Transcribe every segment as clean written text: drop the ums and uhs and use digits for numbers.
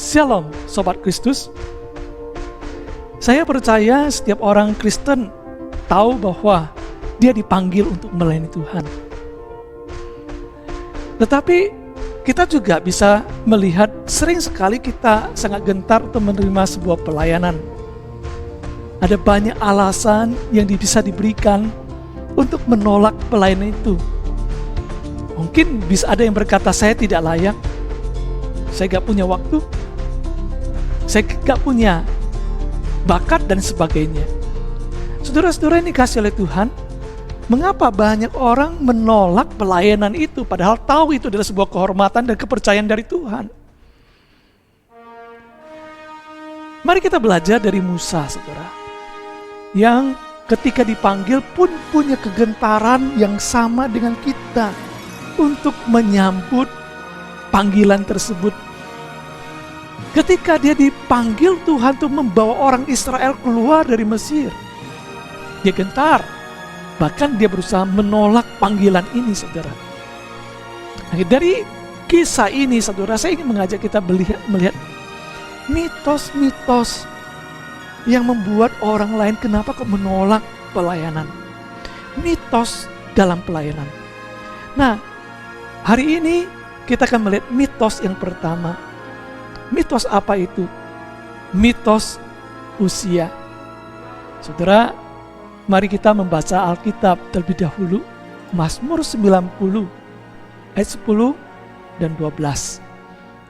Shalom Sobat Kristus. Saya percaya setiap orang Kristen tahu bahwa dia dipanggil untuk melayani Tuhan. Tetapi kita juga bisa melihat sering sekali kita sangat gentar untuk menerima sebuah pelayanan. Ada banyak alasan yang bisa diberikan untuk menolak pelayanan itu. Mungkin bisa ada yang berkata, saya tidak layak, saya gak punya waktu, saya gak punya bakat dan sebagainya. Saudara-saudara ini dikasih oleh Tuhan, mengapa banyak orang menolak pelayanan itu padahal tahu itu adalah sebuah kehormatan dan kepercayaan dari Tuhan? Mari kita belajar dari Musa, saudara, yang ketika dipanggil pun punya kegentaran yang sama dengan kita untuk menyambut panggilan tersebut. Ketika dia dipanggil Tuhan untuk membawa orang Israel keluar dari Mesir, dia gentar. Bahkan dia berusaha menolak panggilan ini, saudara. Nah, dari kisah ini, saudara, saya ingin mengajak kita melihat mitos-mitos yang membuat orang lain kenapa kok menolak pelayanan. Mitos dalam pelayanan. Nah, hari ini kita akan melihat mitos yang pertama. Mitos apa itu? Mitos usia. Saudara, mari kita membaca Alkitab terlebih dahulu. Mazmur 90 ayat 10 dan 12.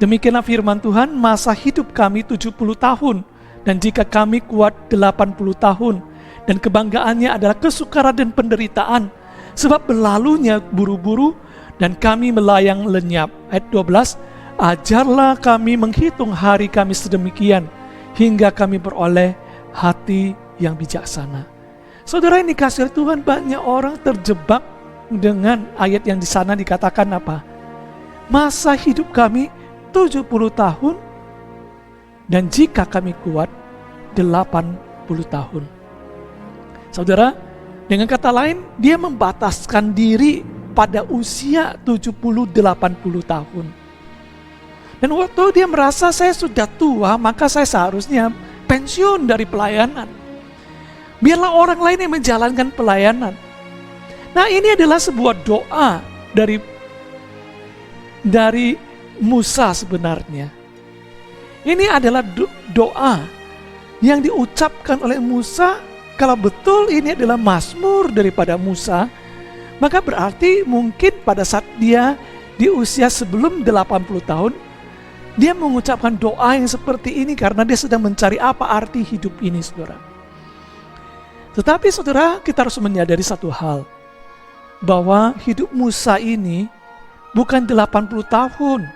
Demikianlah firman Tuhan, masa hidup kami 70 tahun, dan jika kami kuat 80 tahun, dan kebanggaannya adalah kesukaran dan penderitaan, sebab berlalunya buru-buru dan kami melayang lenyap. Ayat 12, ajarlah kami menghitung hari kami sedemikian, hingga kami beroleh hati yang bijaksana. Saudara, ini dikasih Tuhan, banyak orang terjebak dengan ayat yang di sana dikatakan apa? Masa hidup kami 70 tahun, dan jika kami kuat 80 tahun. Saudara, dengan kata lain, dia membataskan diri pada usia 70-80 tahun. Dan waktu dia merasa saya sudah tua, maka saya seharusnya pensiun dari pelayanan. Biarlah orang lain yang menjalankan pelayanan. Nah, ini adalah sebuah doa dari Musa sebenarnya. Ini adalah doa yang diucapkan oleh Musa. Kalau betul ini adalah mazmur daripada Musa, maka berarti mungkin pada saat dia di usia sebelum 80 tahun, dia mengucapkan doa yang seperti ini karena dia sedang mencari apa arti hidup ini, saudara. Tetapi saudara, kita harus menyadari satu hal, bahwa hidup Musa ini bukan 80 tahun,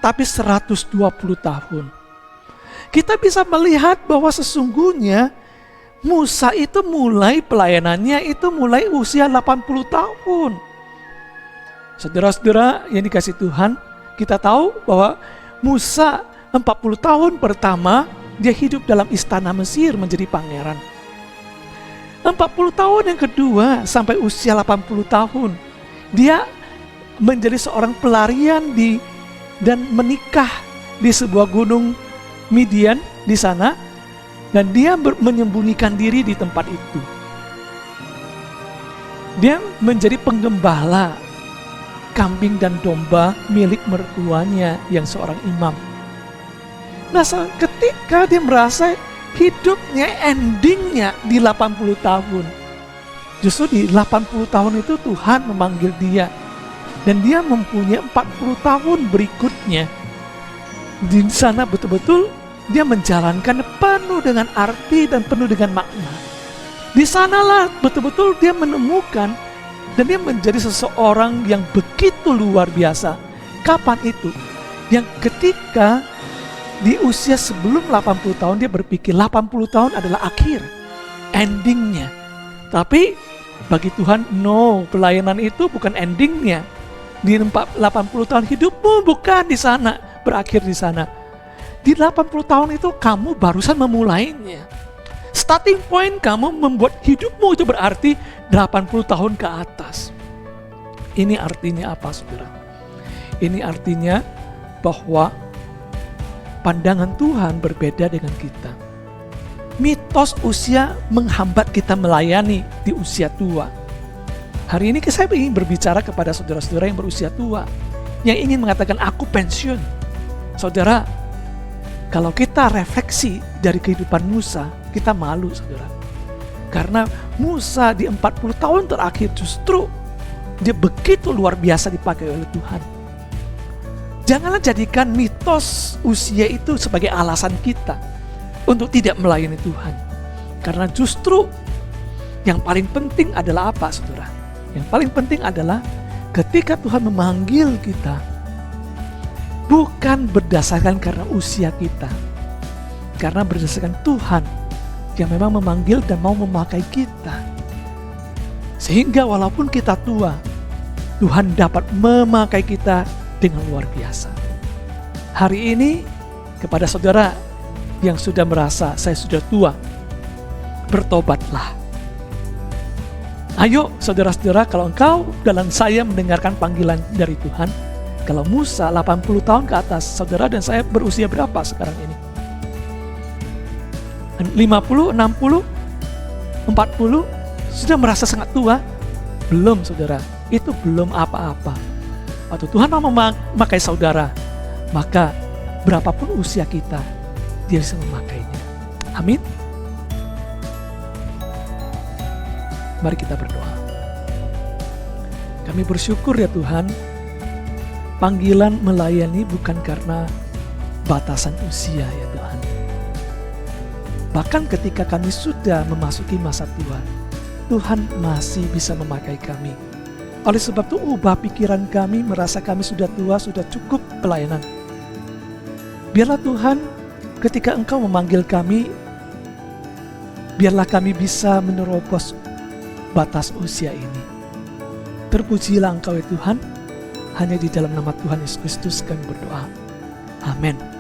tapi 120 tahun. Kita bisa melihat bahwa sesungguhnya Musa itu mulai pelayanannya itu mulai usia 80 tahun. Saudara-saudara yang dikasih Tuhan, kita tahu bahwa Musa 40 tahun pertama dia hidup dalam istana Mesir menjadi pangeran. 40 tahun yang kedua sampai usia 80 tahun dia menjadi seorang pelarian dan menikah di sebuah gunung Midian di sana, dan dia menyembunyikan diri di tempat itu. Dia menjadi penggembala kambing dan domba milik mertuanya yang seorang imam. Nah, ketika dia merasa hidupnya endingnya di 80 tahun, justru di 80 tahun itu Tuhan memanggil dia, dan dia mempunyai 40 tahun berikutnya. Di sana betul-betul dia menjalankan penuh dengan arti dan penuh dengan makna. Di sanalah betul-betul dia menemukan dan dia menjadi seseorang yang begitu luar biasa. Kapan itu? Yang ketika di usia sebelum 80 tahun dia berpikir 80 tahun adalah akhir, endingnya. Tapi bagi Tuhan, no, pelayanan itu bukan endingnya. Di 80 tahun hidupmu bukan di sana, berakhir di sana. Di 80 tahun itu kamu barusan memulainya. Starting point kamu membuat hidupmu itu berarti 80 tahun ke atas. Ini artinya apa, saudara? Ini artinya bahwa pandangan Tuhan berbeda dengan kita. Mitos usia menghambat kita melayani di usia tua. Hari ini saya ingin berbicara kepada saudara-saudara yang berusia tua, yang ingin mengatakan aku pensiun. Saudara, kalau kita refleksi dari kehidupan Musa, kita malu, saudara. Karena Musa di 40 tahun terakhir justru dia begitu luar biasa dipakai oleh Tuhan. Janganlah jadikan mitos usia itu sebagai alasan kita untuk tidak melayani Tuhan. Karena justru yang paling penting adalah apa, saudara? Yang paling penting adalah ketika Tuhan memanggil kita, bukan berdasarkan karena usia kita, karena berdasarkan Tuhan yang memang memanggil dan mau memakai kita. Sehingga walaupun kita tua, Tuhan dapat memakai kita dengan luar biasa. Hari ini kepada saudara yang sudah merasa saya sudah tua, bertobatlah. Ayo saudara-saudara, kalau engkau dan saya mendengarkan panggilan dari Tuhan, kalau Musa 80 tahun ke atas, saudara dan saya berusia berapa sekarang ini? 50, 60, 40, sudah merasa sangat tua? Belum, saudara, itu belum apa-apa. Atau Tuhan mau memakai saudara, maka berapapun usia kita, Dia bisa memakainya. Amin. Mari kita berdoa. Kami bersyukur ya Tuhan, panggilan melayani bukan karena batasan usia ya Tuhan. Bahkan ketika kami sudah memasuki masa tua, Tuhan masih bisa memakai kami. Oleh sebab itu ubah pikiran kami, merasa kami sudah tua, sudah cukup pelayanan. Biarlah Tuhan ketika Engkau memanggil kami, biarlah kami bisa menerobos batas usia ini. Terpujilah Engkau ya Tuhan, hanya di dalam nama Tuhan Yesus Kristus kami berdoa. Amin.